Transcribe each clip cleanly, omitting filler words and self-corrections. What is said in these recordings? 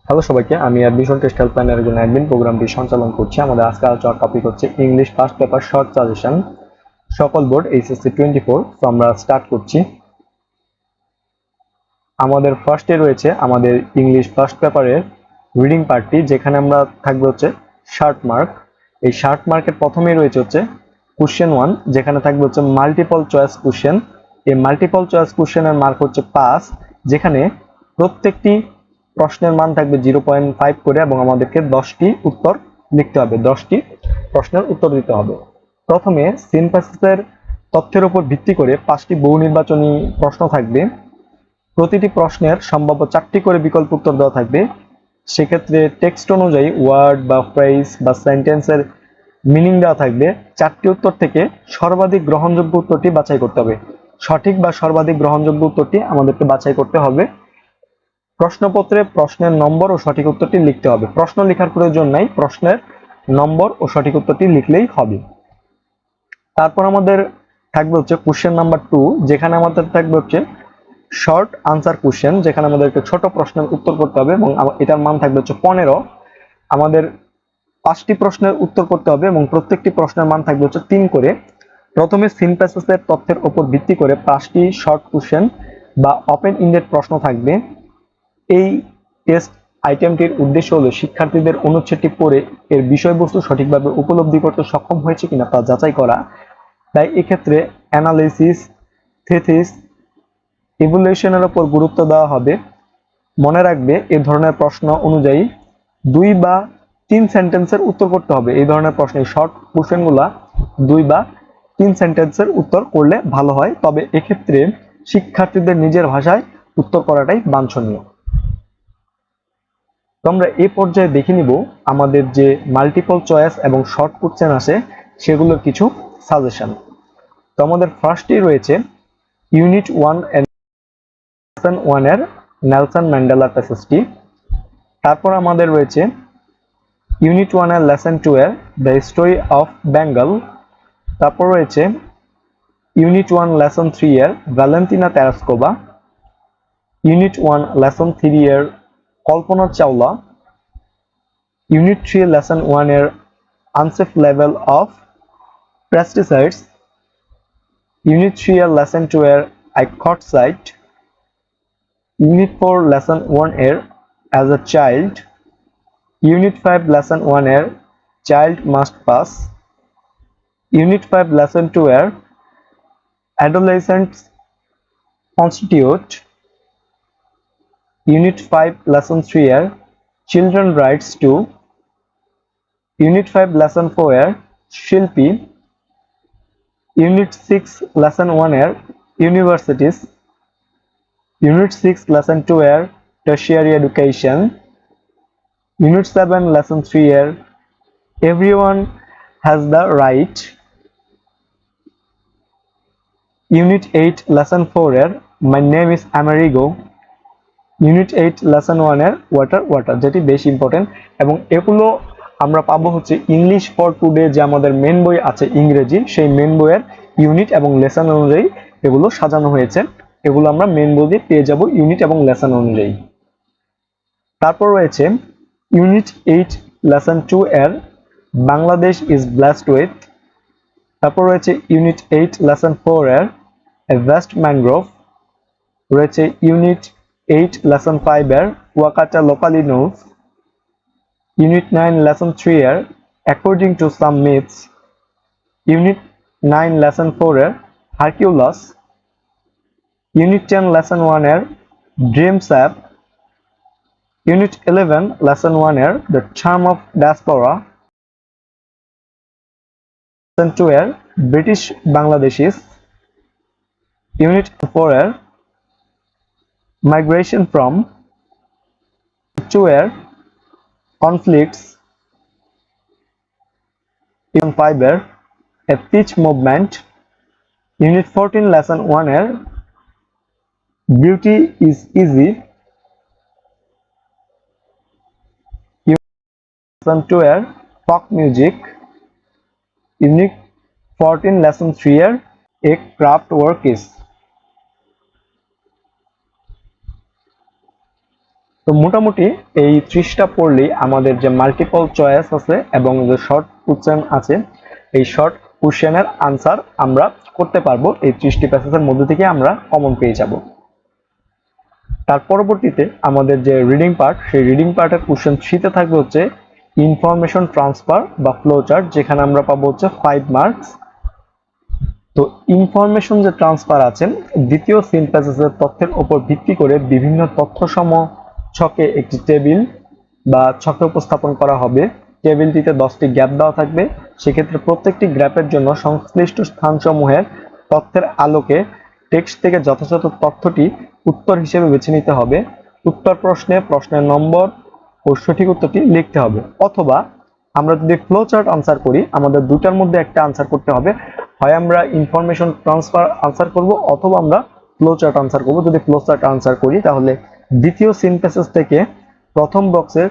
Hello সবাইকে, আমি admission test হেল্পলাইনের একজন অ্যাডমিন প্রোগ্রামটি সঞ্চালন করছি। আমাদের আজকে আলোচনার টপিক হচ্ছে English first paper short suggestion সকল বোর্ড এইচএসসি 24। তো আমরা স্টার্ট করছি। আমাদের ফার্স্টে রয়েছে আমাদের ইংলিশ ফার্স্ট পেপারের রিডিং পার্টটি, যেখানে আমরা থাকবে হচ্ছে শর্ট মার্ক। এই শর্ট মার্কের প্রথমেই রয়েছে হচ্ছে কোশ্চেন 1, যেখানে থাকবে হচ্ছে মাল্টিপল চয়েস কোশ্চেন। এই মাল্টিপল চয়েস কোশ্চেনের মার্ক হচ্ছে 5, যেখানে প্রত্যেকটি প্রশ্নের মান থাকবে 0.5 করে এবং আমাদেরকে 10টি উত্তর লিখতে হবে, 10টি প্রশ্নের উত্তর দিতে হবে। প্রথমে সিনথেসিসের তথ্যের উপর ভিত্তি করে 5টি বহু নির্বাচনী প্রশ্ন থাকবে। প্রতিটি প্রশ্নের সম্ভাব্য 4টি করে বিকল্প উত্তর দেওয়া থাকবে। সেক্ষেত্রে টেক্সট অনুযায়ী ওয়ার্ড বা ফ্রেজ বা সেন্টেন্সের মিনিং দেওয়া থাকবে। 4টি উত্তর থেকে সর্বাধিক গ্রহণযোগ্য উত্তরটি বাছাই করতে হবে। সঠিক বা সর্বাধিক গ্রহণযোগ্য উত্তরটি আমাদেরকে বাছাই করতে হবে। প্রশ্নপত্রে প্রশ্নের নম্বর ও সঠিক উত্তরটি লিখতে হবে। প্রশ্ন লেখার প্রয়োজন নাই, প্রশ্নের নম্বর ও সঠিক উত্তরটি লিখলেই হবে। তারপর আমাদের থাকবে হচ্ছে কোশ্চেন নাম্বার 2, যেখানে আমাদের থাকবে হচ্ছে শর্ট আনসার কোশ্চেন, যেখানে আমাদেরকে ছোট প্রশ্নের উত্তর করতে হবে এবং এটার মান থাকবে হচ্ছে 15। আমাদের 5টি প্রশ্নের উত্তর করতে হবে এবং প্রত্যেকটি প্রশ্নের মান থাকবে হচ্ছে 3 করে। প্রথমে সিনথেসিসের তথ্যের উপর ভিত্তি করে 5টি শর্ট কোশ্চেন বা ওপেন ইন্ডেড প্রশ্ন থাকবে। এই টেস্ট আইটেমটির উদ্দেশ্য হলো শিক্ষার্থীদের অনুচ্ছেদটি পড়ে এর বিষয়বস্তু সঠিকভাবে উপলব্ধি করতে সক্ষম হয়েছে কিনা তা যাচাই করা। তাই এক্ষেত্রে অ্যানালাইসিস, থিসিস, ইভ্যালুয়েশনের উপর গুরুত্ব দেওয়া হবে। মনে রাখবে, এই ধরনের প্রশ্ন অনুযায়ী 2 বা 3 সেন্টেন্সের উত্তর করতে হবে। এই ধরনের প্রশ্নের শর্ট কোশ্চেনগুলা 2 বা 3 সেন্টেন্সের উত্তর করলে ভালো হয়, তবে এক্ষেত্রে শিক্ষার্থীদের নিজের ভাষায় উত্তর করাটাই বাঞ্ছনীয়। তো আমরা এই পর্যায়ে দেখে নিব আমাদের যে মাল্টিপল চয়েস এবং শর্ট কোশ্চেন আছে সেগুলোর কিছু সাজেশন। তো আমাদের ফার্স্টেই রয়েছে ইউনিট 1 এর লেসন 1 এর নেলসন ম্যান্ডেলা প্যাসেজটি। তারপর আমাদের রয়েছে ইউনিট 1 এর লেসন 2 এর দ্য স্টোরি অফ বেঙ্গল। তারপর রয়েছে ইউনিট 1 লেসন 3 এর ভ্যালেন্টিনা তেরাস্কোভা। ইউনিট 1 লেসন 3 এর কল্পনা চাওলা। ইউনিট 3 লেসন 1 এর unsafe level of pesticides. Unit 3 এর লেসন 2 এর I caught sight. Unit 4 lesson 1 এর as a child. Unit 5 lesson 1 এর child must pass. Unit 5 lesson 2 এর অ্যাডোলেসেন্টস কনস্টিটিউট। ইউনিট 5 লেসন 3 এর children rights two. Unit 5 lesson 4 এর শিল্পী। Unit 6 lesson 1 এর universities. Unit 6 lesson 2 এর টার্সিয়ারি এডুকেশন। ইউনিট 7 লেসন 3 এর everyone has the right. Unit 8 lesson 4 এর my name is Amerigo. Unit 8 lesson 1 এর water water, যেটি বেশ ইম্পর্টেন্ট। এবং এগুলো আমরা পাবো হচ্ছে ইংলিশ ফর টুডে, যে আমাদের মেন বই আছে ইংরেজি, সেই মেন বইয়ের ইউনিট এবং লেসন অনুযায়ী এগুলো সাজানো হয়েছে। এগুলো আমরা মেন বইয়ে পেয়ে যাব ইউনিট এবং লেসন অনুযায়ী। তারপর রয়েছে ইউনিট 8 লেসন 2 এর বাংলাদেশ ইজ ব্লেসড উইথ। তারপর রয়েছে ইউনিট 8 লেসন 4 এর এ ভ্যাস্ট ম্যানগ্রোভ। রয়েছে ইউনিট 8 লেসন 5 এর Wakata locally nose. Unit 9 lesson 3 এর according to some myths. Unit 9 lesson 4 এর হারকিউলাস। ইউনিট 10 লেসন 1 এর ড্রিম স্যাপ। ইউনিট 11 লেসন 1 এর the charm of diaspora. Lesson 2 এর ব্রিটিশ বাংলাদেশিস। ইউনিট 4 এর মাইগ্রেশন ফ্রম। 2 এর কনফ্লিক্টস। ইউনিট 5 এর এ পিচ মুভমেন্ট। ইউনিট 14 লেসন 1 এর beauty is easy. Lesson 2 এর ফক মিউজিক। ইউনিট 14 লেসন 3 এর এ ক্রাফট ওয়ার্ক ইজ। তো মোটামুটি এই 30টা পড়লেই আমাদের যে মাল্টিপল চয়েস আছে এবং যে শর্ট কোশ্চেন আছে, এই শর্ট কোশ্চেনের আনসার আমরা করতে পারবো। এই 30টি প্যাসেজের মধ্যে থেকে আমরা কমন পেয়ে যাব। তার পরবর্তীতে আমাদের যে রিডিং পার্ট, সেই রিডিং পার্টের কোশ্চেন 3তে থাকবে হচ্ছে ইনফরমেশন ট্রান্সফার বা ফ্লো চার্ট, যেখানে আমরা পাবো হচ্ছে 5 মার্কস। তো ইনফরমেশন যে ট্রান্সফার আছেন, দ্বিতীয় সিন প্যাসেজের তথ্যের উপর ভিত্তি করে বিভিন্ন তথ্যসমূহ ছকে একটি টেবিল বা ছকে উপস্থাপন করা হবে। টেবিলটিতে 10টি গ্যাপ দেওয়া থাকবে। সেক্ষেত্রে প্রত্যেকটি গ্যাপের জন্য সংশ্লিষ্ট স্থানসমূহের তথ্যের আলোকে টেক্সট থেকে যথাযথ তথ্যটি উত্তর হিসেবে বেছে নিতে হবে। উত্তর প্রশ্নে প্রশ্নের নম্বর ও সঠিক উত্তরটি লিখতে হবে। অথবা আমরা যদি ফ্লো চার্ট আনসার করি, আমাদের দুটার মধ্যে একটা আনসার করতে হবে। হয় আমরা ইনফরমেশন ট্রান্সফার আনসার করব অথবা আমরা ফ্লো চার্ট আনসার করব। যদি ফ্লো চার্ট আনসার করি তাহলে দ্বিতীয় সিন প্যাসেজ থেকে প্রথম বক্সে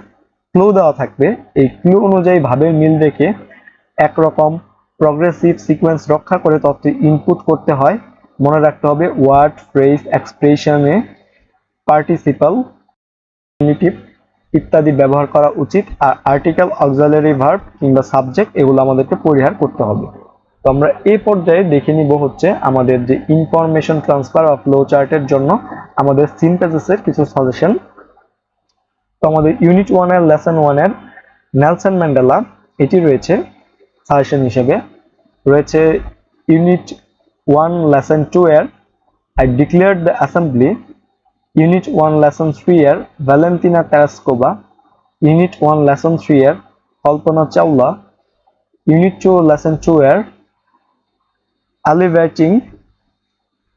ক্লু দেওয়া থাকবে। এই ক্লু অনুযায়ী ভাবের মিল রেখে একরকম প্রগ্রেসিভ সিকোয়েন্স রক্ষা করে তথ্য ইনপুট করতে হয়। মনে রাখতে হবে ওয়ার্ড, ফ্রেজ, এক্সপ্রেশনে পার্টিসিপাল, ইনফিনিটিভ ইত্যাদি ব্যবহার করা উচিত। আর আর্টিকেল, অক্সিলারি ভার্ব কিংবা সাবজেক্ট এগুলো আমাদেরকে পরিহার করতে হবে। তো আমরা এই পর্যায়ে দেখে নিব হচ্ছে আমাদের যে ইনফরমেশন ট্রান্সফার বা ফ্লো চার্টের জন্য আমাদের সিন প্যাসেজের কিছু সাজেশন। তো আমাদের ইউনিট 1 এর লেসন 1 এর নেলসন ম্যান্ডেলা এটি রয়েছে সাজেশন হিসেবে। রয়েছে ইউনিট 1 লেসন 2 এর I declared the assembly, unit 1 lesson 3 এর ভ্যালেন্টিনা তেরাস্কোভা, ইউনিট 1 লেসন 3 এর কল্পনা চাওলা, ইউনিট 2 লেসন 2 এর elevating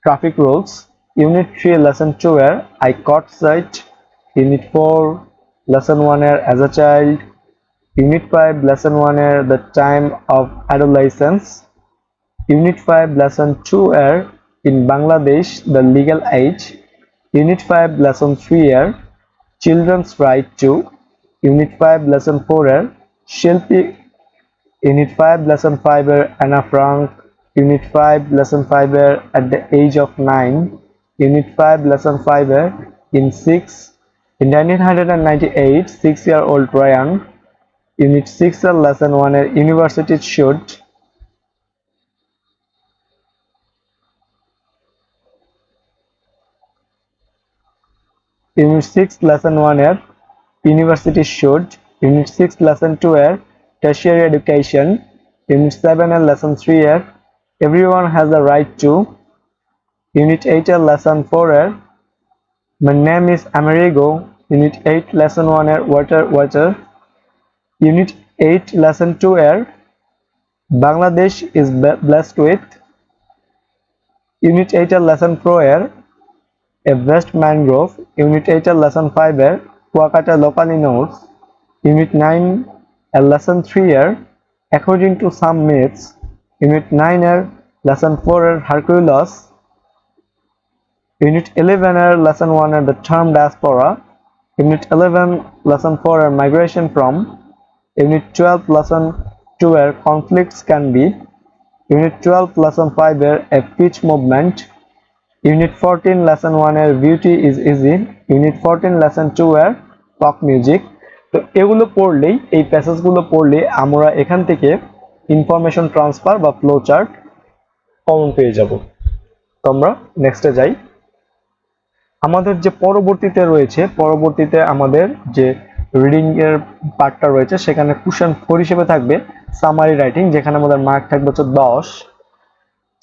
traffic rules, unit 3 lesson 2 এর I caught sight, unit 4 lesson 1 এর as a child, unit 5 lesson 1 এর the time of adolescence, unit 5 lesson 2 এর in Bangladesh the legal age, unit 5 lesson 3 এর children's right to, unit 5 lesson 4 এর শিল্পী, unit 5 lesson 5 এর Anna Frank, unit 5 lesson 5 এর at the age of 9, unit 5 lesson 5 এর in 1998 6-year-old Ryan, unit 6 এর lesson 1 এর University should, unit 6 lesson 1 এর University should, unit 6 lesson 2 এর Tertiary education, ইউনিট 7 এর লেসন 3 এর Everyone has a right to, unit 8 এর lesson 4 এর My name is Amerigo, unit 8 lesson 1 এর Water Water, ইউনিট 8 লেসন 2 এর Bangladesh is blessed with, unit 8 এর lesson 4 এর A vast mangrove, unit 8 এর lesson 5 এর কুয়াকাটা locally knows, ইউনিট 9 এর lesson 3 এর According to some myths, unit 9 এর লেসন 4 এর Hercules, ইউনিট 11 এর লেসন 1 এর The term diaspora, unit 11 lesson 4 এর Migration from, ইউনিট 12 লেসন 2 এর Conflicts can be, unit 12 lesson 5 এর A pitch movement, unit 14 lesson 1 এর Beauty is easy, unit 14 lesson 2 এর Folk music। তো এগুলো পড়লেই, এই প্যাসেজগুলো পড়লে আমরা এখান থেকে ইনফরমেশন ট্রান্সফার বা ফ্লো চার্ট কমন পেয়ে যাব। তো আমরা নেক্সটে যাই। আমাদের যে পরবর্তীতে আমাদের যে রিডিং এর পার্টটা রয়েছে, সেখানে কোশ্চেন 4 হিসেবে থাকবে সামারি রাইটিং, যেখানে আমাদের মার্ক থাকবে হচ্ছে 10।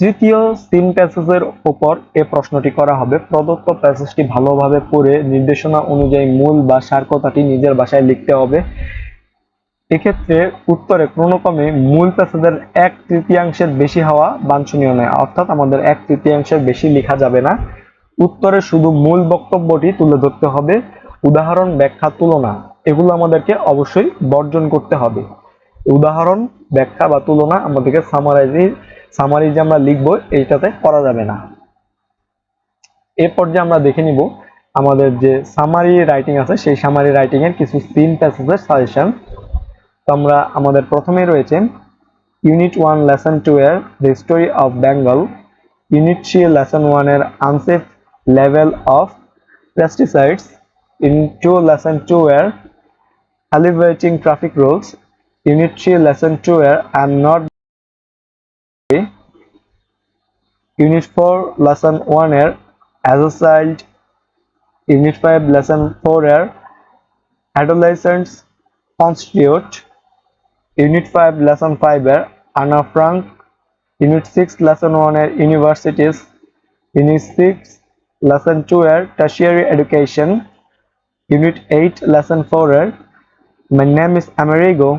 তৃতীয় সিন প্যাসেজের উপর এই প্রশ্নটি করা হবে। প্রদত্ত প্যাসেজটি ভালোভাবে পড়ে নির্দেশনা অনুযায়ী মূল বা সার কথাটি নিজের ভাষায় লিখতে হবে। এক্ষেত্রে উত্তরে কোনোক্রমে মূল প্যাসেজের 1/3 বেশি হওয়া বাঞ্ছনীয় নয়, অর্থাৎ আমাদের 1/3 বেশি লেখা যাবে না। উত্তরে শুধু মূল বক্তব্যটি তুলে ধরতে হবে। উদাহরণ, ব্যাখ্যা, তুলনা এগুলো আমাদেরকে অবশ্যই বর্জন করতে হবে। উদাহরণ, ব্যাখ্যা বা তুলনা আমাদেরকে সামারি যে আমরা লিখবো এইটাতে করা যাবে না। এই পর্যায়ে আমরা দেখে নিব আমাদের যে সামারি রাইটিং আছে, সেই সামারি রাইটিং এর কিছু সিন প্যাসেজের সাজেশন। তো আমরা আমাদের প্রথমেই রয়েছে ইউনিট 1 লেসন 2 এর the story of Bengal, unit 3 lesson 1 এর unsafe level of pesticides, Unit 2 Lesson 2 where Elevating Traffic Rules. Unit 3 Lesson 2 where I'm not. Unit 4 Lesson 1 where As a Child. Unit 5 Lesson 4 where Adolescents Constitute. Unit 5 Lesson 5 where Anna Frank. Unit 6 Lesson 1 where Universities. Unit 6 Lesson 2 where Tertiary Education. Unit 8 Lesson 4 where My name is Amerigo.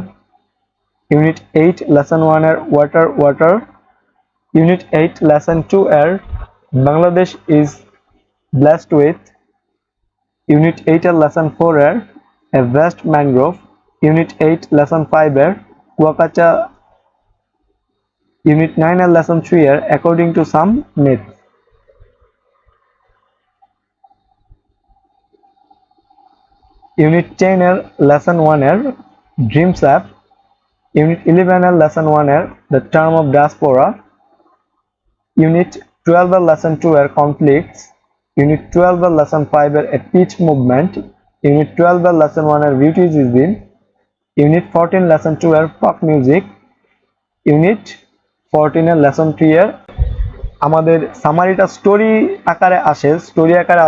Unit 8 Lesson 1 where Water. Unit 8 Lesson 2 where Bangladesh is blessed with. Unit 8 Lesson 4 where A vast mangrove. Unit 8 Lesson 5 where Kuakacha. Unit 9 Lesson 3 where According to some myths. Unit 10 Lesson 1 Dreams App. Unit 11 Lesson 1 The Term of Diaspora. Unit 12 Lesson 2 Conflicts. Unit 12 Lesson 5 A Peace Movement. Unit 12 Lesson 1 Beauty is Within. Unit 14 Lesson 2 Pop Music. Unit 14 Lesson 3 আমাদের সামারিটা story আকারে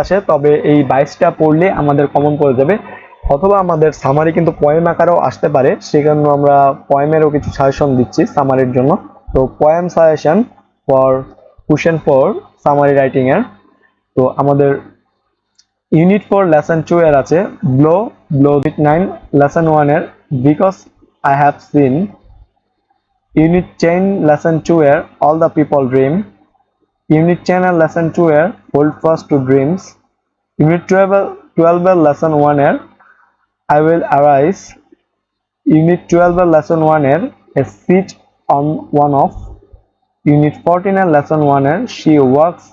আসে, তবে এই 22টা পড়লে আমাদের common পড়ে যাবে, অথবা আমাদের সামারি কিন্তু পয়েম আকারেও আসতে পারে, সেজন্য আমরা পয়েমেরও কিছু সাজেশন দিচ্ছি সামারির জন্য। তো poem suggestion for question 4 summary writing এর। তো আমাদের ইউনিট 4 লেসন 2 এর আছে গ্লো। ইউনিট 9 লেসন 1 এর because I have seen. Unit 10 lesson 2 এর all the people dream. Unit 10 Lesson 2 Hold Fast to Dreams. Unit 12 Lesson 1 I Will Arise. Unit 12 Lesson 1 A Seat on One Off. Unit 14 Lesson 1 She Walks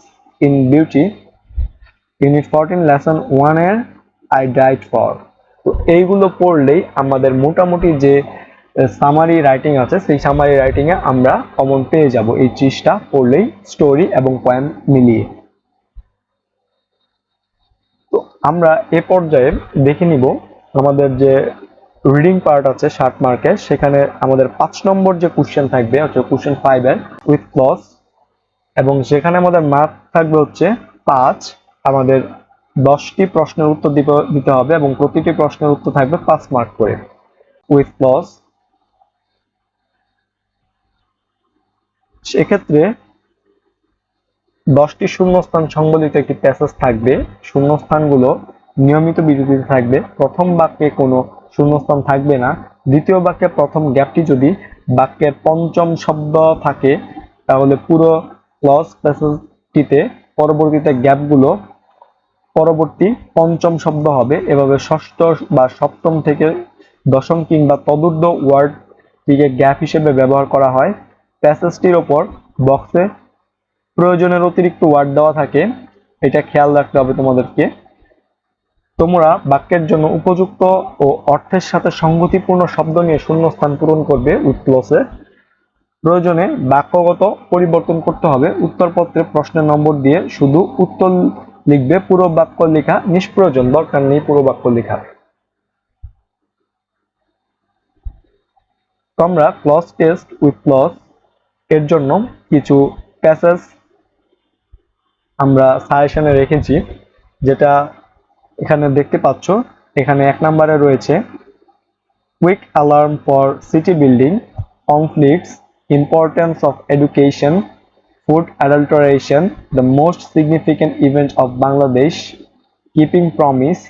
in Beauty. Unit 14 Lesson 1 I Died For. তো এইগুলো পড়লেই আমাদের মোটামুটি যে summary writing আছে সেই summary writing এ আমরা common পেয়ে যাব এই 30টা পড়লেই, স্টোরি এবং পয়েম মিলিয়ে। তো আমরা এ পর্যায়ে দেখে নিব আমাদের যে রিডিং পার্ট আছে 60 মার্কের, সেখানে আমাদের 5 নম্বর যে কোশ্চেন থাকবে হচ্ছে কোশ্চেন 5 এর উইথ ক্লজ, এবং সেখানে আমাদের মার্ক থাকবে হচ্ছে 5। আমাদের 10টি প্রশ্নের উত্তর দিতে হবে এবং প্রতিটি প্রশ্নের উত্তর থাকবে 5 মার্ক করে উইথ ক্লজ। সেক্ষেত্রে 10টি শূন্যস্থান সংবলিত একটি প্যাসেজ থাকবে। শূন্যস্থানগুলো নিয়মিত বিরতিতে থাকবে। প্রথম বাক্যে কোনো শূন্যস্থান থাকবে না। দ্বিতীয় বাক্যে প্রথম গ্যাপটি যদি বাক্যের পঞ্চম শব্দ থাকে তাহলে পুরো ক্লজ প্যাসেজটিতে পরবর্তীতে গ্যাপগুলো পরবর্তী পঞ্চম শব্দ হবে। এভাবে ষষ্ঠ বা সপ্তম থেকে দশম কিংবা তদূর্ধ্ব ওয়ার্ডটিকে গ্যাপ হিসেবে ব্যবহার করা হয়। প্যাসেজটির ওপর বক্সে প্রয়োজনের অতিরিক্ত ওয়ার্ড দেওয়া থাকে, এটা খেয়াল রাখতে হবে তোমাদেরকে। তোমরা বাক্যের জন্য উপযুক্ত ও অর্থের সাথে সংগতিপূর্ণ শব্দ নিয়ে শূন্যস্থান পূরণ করবে উইথ ক্লজে। প্রয়োজনে বাক্যগত পরিবর্তন করতে হবে। উত্তরপত্রে প্রশ্নের নম্বর দিয়ে শুধু উত্তর লিখবে, পুরো বাক্য লেখা নিষ্প্রয়োজন, দরকার নেই পুরো বাক্য লেখা। তো আমরা ক্লজ টেস্ট উইথ ক্লজ এর জন্য কিছু প্যাসেজ আমরা সাজেশনে রেখেছি, যেটা এখানে দেখতে পাচ্ছ। এখানে 1 নম্বরে রয়েছে quick alarm for city building, conflicts, importance of education, food adulteration, the most significant event of Bangladesh, keeping promise,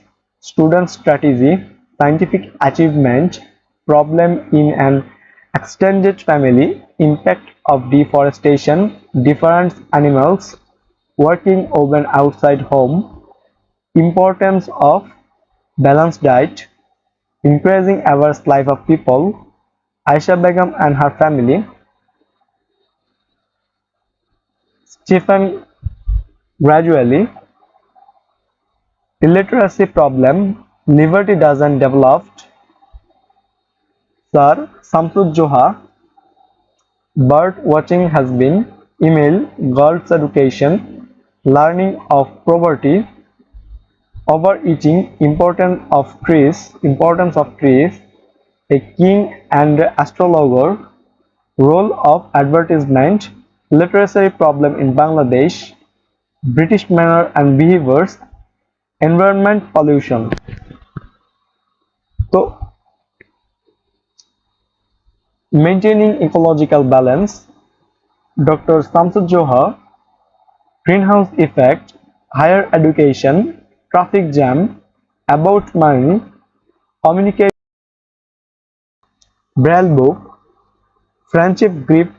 student strategy, scientific achievement, problem in an extended family, impact of deforestation, different animals, working open outside home, importance of balanced diet, increasing average life of people, Aisha Begum and her family, Stephen gradually, illiteracy problem, liberty doesn't developed, Sir Samsudjoha, bird watching has been, email, girls education, learning of poverty, overeating, importance of trees, a king and astrologer, role of advertisement, literacy problem in Bangladesh, British manner and behaviors, environment pollution. তো maintaining ecological balance, Dr. Samsud Johar, greenhouse effect, higher education, traffic jam, about money, communicate, Braille book, friendship grip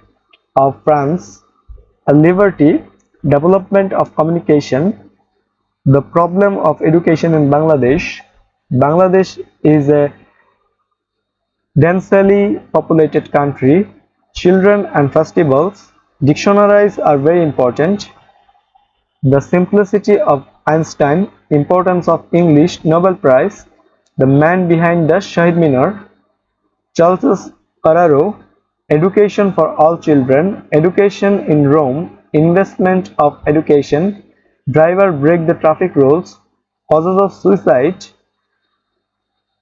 of France, a liberty, development of communication, the problem of education in Bangladesh. Bangladesh is a densely populated country. Children and festivals. Dictionaries are very important. The simplicity of Einstein. Importance of English Nobel Prize. The man behind the Shahid Minar. Charles Carraro. Education for all children. Education in Rome. Investment of education. Driver break the traffic rules. Causes of suicide.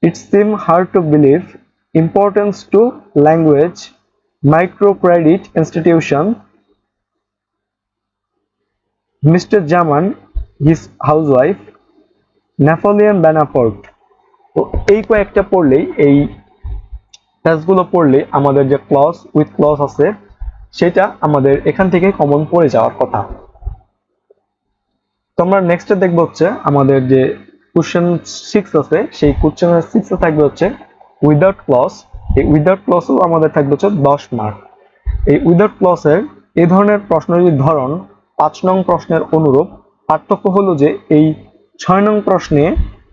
It seems hard to believe. Importance to language. Microcredit institution. Mr. Jaman, his housewife. Napoleon Bonaparte. তো এই কয়েকটা পড়লেই এই টেস্টগুলো পড়লে আমাদের যে clause with clause আছে সেটা আমাদের এখান থেকে কমন পড়ে যাওয়ার কথা। তো আমরা নেক্সটে দেখব হচ্ছে আমাদের যে কোশ্চেন 6 আছে সেই কোশ্চেন 6 এ থাকবে হচ্ছে উইদাউট ক্লজ। এই উইদাউট ক্লজও আমাদের থাকবে হচ্ছে 10 মার্ক। এই উইদাউট ক্লজের এই ধরনের প্রশ্নের ধরন 5 নং প্রশ্নের অনুরূপ। পার্থক্য হলো যে এই 6 নং প্রশ্নে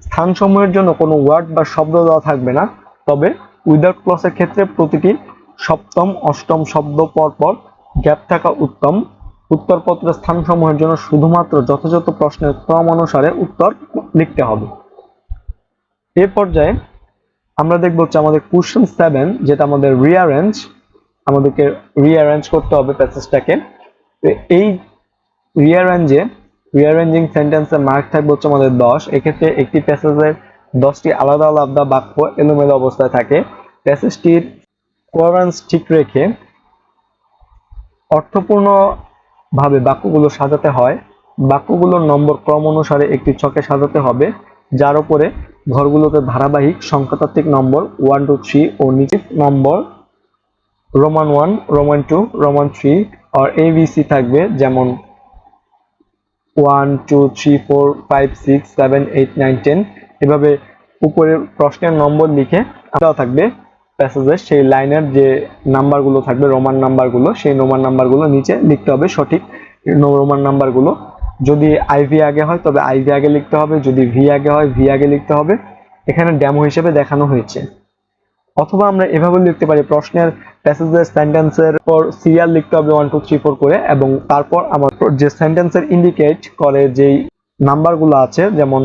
স্থানসমূহের জন্য কোনো ওয়ার্ড বা শব্দ দেওয়া থাকবে না, তবে উইদাউট ক্লজের ক্ষেত্রে প্রতিটি সপ্তম অষ্টম শব্দ পরপর গ্যাপ থাকা উত্তম। উত্তরপত্রের স্থানসমূহের জন্য শুধুমাত্র যথাযথ প্রশ্নের ক্রম অনুসারে উত্তর লিখতে হবে। এই পর্যায়ে আমরা দেখব হচ্ছে আমাদের কোশ্চেন 7 যেটা আমাদের রিঅ্যারেঞ্জ। আমাদেরকে রিঅ্যারেঞ্জ করতে হবে প্যাসেজটাকে। তো এই রিঅ্যারেঞ্জিং সেন্টেন্সের মার্ক থাকবে হচ্ছে আমাদের 10। এক্ষেত্রে একটি প্যাসেজের 10টি আলাদা আলাদা বাক্য এলোমেলো অবস্থায় থাকে। প্যাসেজটির কোয়ারেন্স ঠিক রেখে অর্থপূর্ণ ভাবে বাক্যগুলো সাজাতে হয়। বাক্যগুলোর নম্বর ক্রম অনুসারে একটি ছকে সাজাতে হবে, যার উপরে ঘরগুলোতে ধারাবাহিক সংখ্যাতাত্ত্বিক নম্বর 1 2 3 ও নিচে নম্বর রোমান 1 রোমান 2 রোমান 3 আর ABC থাকবে, যেমন 1 2 3 4 5 6 7 8 9 10। এভাবে উপরে প্রশ্নের নম্বর লিখে দেওয়া থাকবে প্যাসেজের সেই লাইনের যে নাম্বারগুলো থাকবে রোমান নাম্বারগুলো, সেই রোমান নাম্বারগুলো নিচে লিখতে হবে সঠিক রোমান নাম্বারগুলো। যদি আইভি আগে হয় তবে আইভি আগে লিখতে হবে, যদি ভি আগে হয় ভি আগে লিখতে হবে। এখানে ডেমো হিসেবে দেখানো হয়েছে। অথবা আমরা এভাবে লিখতে পারি প্রশ্নের প্যাসেজের সেন্টেন্সের পর সিরিয়াল লিখতে হবে 1 2 3 4 করে, এবং তারপর আমার যে সেন্টেন্সের ইন্ডিকেট করে যেই নাম্বারগুলো আছে যেমন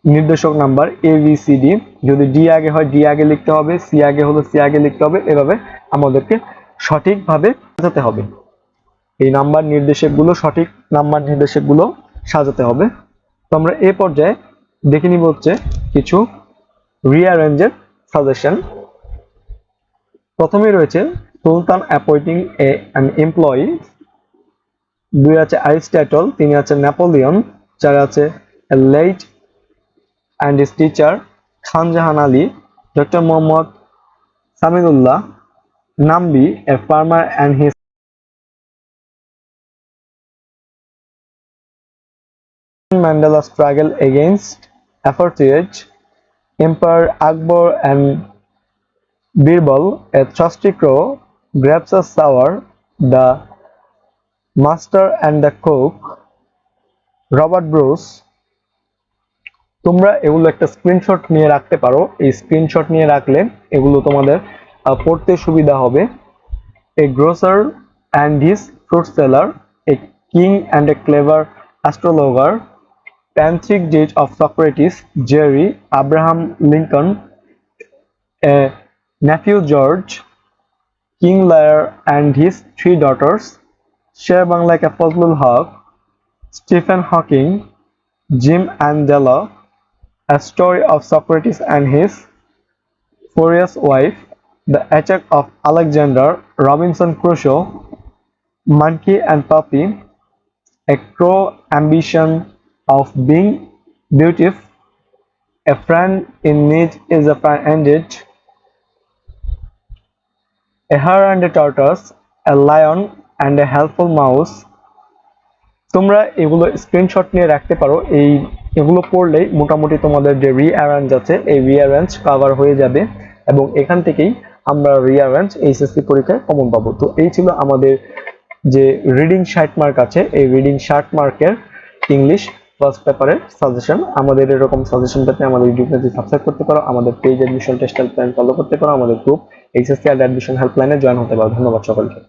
নির্দেশক নাম্বার ABCD, যদি ডি আগে হয় ডি আগে লিখতে হবে, সি আগে হলে সি আগে লিখতে হবে। এভাবে আমাদেরকে সঠিকভাবে সাজাতে হবে, এই নাম্বার নির্দেশকগুলো সঠিক নাম্বার নির্দেশকগুলো সাজাতে হবে। তো আমরা এই পর্যায়ে দেখে নিব হচ্ছে কিছু রিঅ্যারেঞ্জের সাজেশন। প্রথমেই রয়েছে সুলতান অ্যাপয়েন্টিং অ্যান এমপ্লয়ি, 2 আছে অ্যারিস্টটল, 3 আছে নেপোলিয়ন, 4 আছে late and his teacher Khan Jahan Ali, Dr. Muhammad Samidullah, Nambi, a farmer and his Mandela struggle against apartheid, Emperor Akbar and Birbal, a trusty crow, grabs a sour, the master and the cook, Robert Bruce। তোমরা এগুলো একটা screenshot নিয়ে রাখতে পারো, এই screenshot নিয়ে রাখলে এগুলো তোমাদের পড়তে সুবিধা হবে। A grocer and his fruit seller, a king and a clever astrologer, Tantric date of Socrates, Jerry, Abraham Lincoln, a nephew George, King Lear and his 3 daughters, Sher Bangla ka Fazlul Haq, Stephen Hawking, Jim and Della, A Story of Socrates and His Furious Wife, The Attack of Alexander, Robinson Crusoe, Monkey and Puppy, A Crow Ambition of Being Beautiful, A Friend in Need is a Friend Indeed, A Hare and a Tortoise, A Lion and a Helpful Mouse। তোমরা এগুলো screenshot নিয়ে রাখতে পারো। এগুলো পড়লেই মোটামুটি তোমাদের যে রিঅ্যারেঞ্জ আছে এই রিঅ্যারেঞ্জ কভার হয়ে যাবে এবং এখান থেকেই আমরা রিঅ্যারেঞ্জ এইচএসসি পরীক্ষায় কমন পাবো। তো এই ছিল আমাদের যে রিডিং 60 মার্ক আছে এই রিডিং 60 মার্কের ইংলিশ ফার্স্ট পেপারের সাজেশন। আমাদের এরকম সাজেশন পেতে আমাদের ইউটিউব চ্যানেলটি সাবস্ক্রাইব করতে পারো, আমাদের page admission test helpline follow করতে পারো, আমাদের গ্রুপ এইচএসসি অ্যাডমিশন হেল্পলাইনে জয়েন হতে পারো। ধন্যবাদ সকলকে।